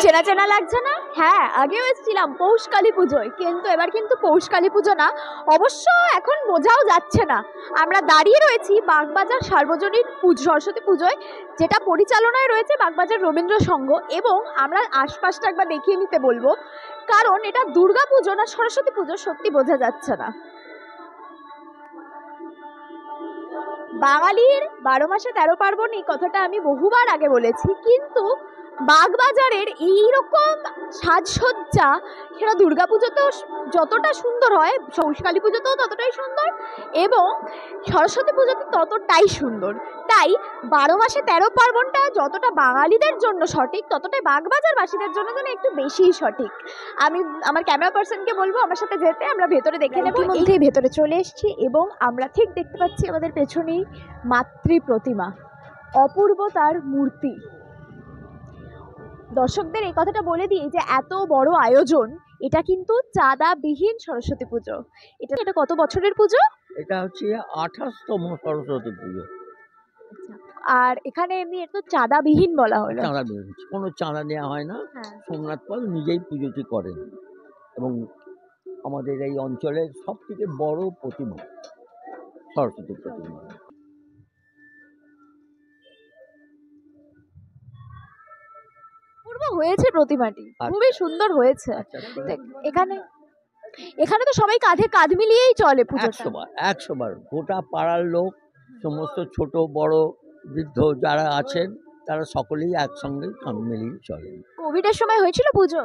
চেনা চেনা লাগছে না? হ্যাঁ, আগেও এসেছিলাম পৌষ কালী পুজোয়, কিন্তু এবার কিন্তু পৌষ কালী পুজো না। অবশ্য এখন বোঝাও যাচ্ছে না। আমরা দাঁড়িয়ে রয়েছি বাগবাজার সার্বজনীন সরস্বতী পুজোয়, যেটা পরিচালনায় রয়েছে বাগবাজার রবীন্দ্র সংঘ। এবং আমরা আশপাশটা একবার দেখিয়ে নিতে বলবো, কারণ এটা দুর্গা পুজো না সরস্বতী পুজো সত্যি বোঝা যাচ্ছে না। বাঙালির ১২ মাসে ১৩ পার্বণ, এই কথাটা আমি বহুবার আগে বলেছি, কিন্তু বাগবাজারের এইরকম সাজসজ্জা সেটা দুর্গাপুজোতেও যতটা সুন্দর হয়, কালী পুজোতেও ততটাই সুন্দর, এবং সরস্বতী পুজোতে ততটাই সুন্দর। তাই ১২ মাসে ১৩ পার্বণটা যতটা বাঙালিদের জন্য সঠিক, ততটাই বাগবাজারবাসীদের জন্য যেন একটু বেশিই সঠিক। আমি আমার ক্যামেরা পার্সনকে বলবো আমার সাথে যেতে, আমরা ভেতরে দেখে নেব। ইতিমধ্যেই ভেতরে চলে এসেছি এবং আমরা ঠিক দেখতে পাচ্ছি আমাদের পেছনেই মাতৃ প্রতিমা, অপূর্ব তার মূর্তি। দর্শকদের এই কথাটা বলে দিই যে এত বড় আয়োজন, এটা কিন্তু চাঁদাবিহীন সরস্বতী পুজো। এটা কত বছরের পুজো? এটা হচ্ছে 28তম সরস্বতী পুজো। আর এখানে এমনি তো চাঁদাবিহীন বলা হলো। চাঁদাবিহীন, কোনো চাঁদা নেওয়া হয় না। সোমনাথ পাল নিজেই পুজোটি করেন এবং আমাদের এই অঞ্চলের সব থেকে বড় প্রতিমা সরস্বতী প্রতিমা। পূর্ব হয়েছে প্রতিমাটি, খুবই সুন্দর হয়েছে। এখানে তো সবাই কাঁধে কাঁধ মিলিয়েই চলে পুজো। 100 বার গোটা পাড়ার লোক, সমস্ত ছোট বড় বৃদ্ধ যারা আছেন তারা সকলেই একসঙ্গে কাঁধ মিলিয়ে চলেন। কোভিডের সময় হয়েছিল পুজো?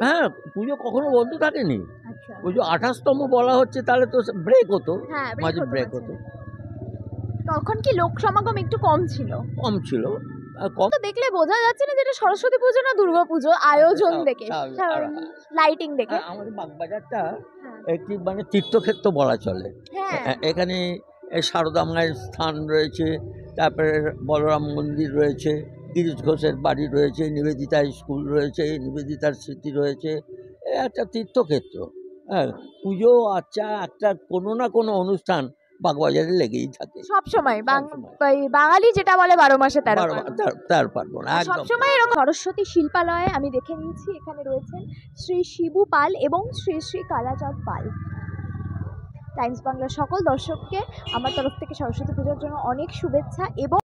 হ্যাঁ, পুজো কখনো বন্ধ থাকেনি। পুজো 28তম বলা হচ্ছে, তাহলে তো ব্রেক হতো, মাঝে ব্রেক হতো। তখন কি লোক সমাগম একটু কম ছিল? কম ছিল। তো দেখলে বোঝা যাচ্ছে না যেটা সরস্বতী পুজো না দুর্গা পুজো, আয়োজন দেখে, লাইটিং দেখে। আমাদের বাগবাজারটা একটি মানে তীর্থক্ষেত্র বলা চলে। এখানে সারদা মায়ের স্থান রয়েছে, তারপরে বলরাম মন্দির রয়েছে, গিরিশ ঘোষের বাড়ি রয়েছে, নিবেদিতা স্কুল রয়েছে, নিবেদিতার স্মৃতি রয়েছে। একটা তীর্থক্ষেত্র। হ্যাঁ, পুজো আচ্ছা একটা কোনো না কোনো অনুষ্ঠান বাগবাজারে লেগেই থাকে সব সময়। বাঙালি যেটা বলে ১২ মাসে ১৩ পার্বণ। সবসময় এরকম। সরস্বতী শিল্পালয়ে আমি দেখে নিয়েছি, এখানে রয়েছেন শ্রী শিবু পাল এবং শ্রী শ্রী কালাচাঁদ পাল। টাইমস বাংলার সকল দর্শককে আমার তরফ থেকে সরস্বতী পুজোর জন্য অনেক শুভেচ্ছা এবং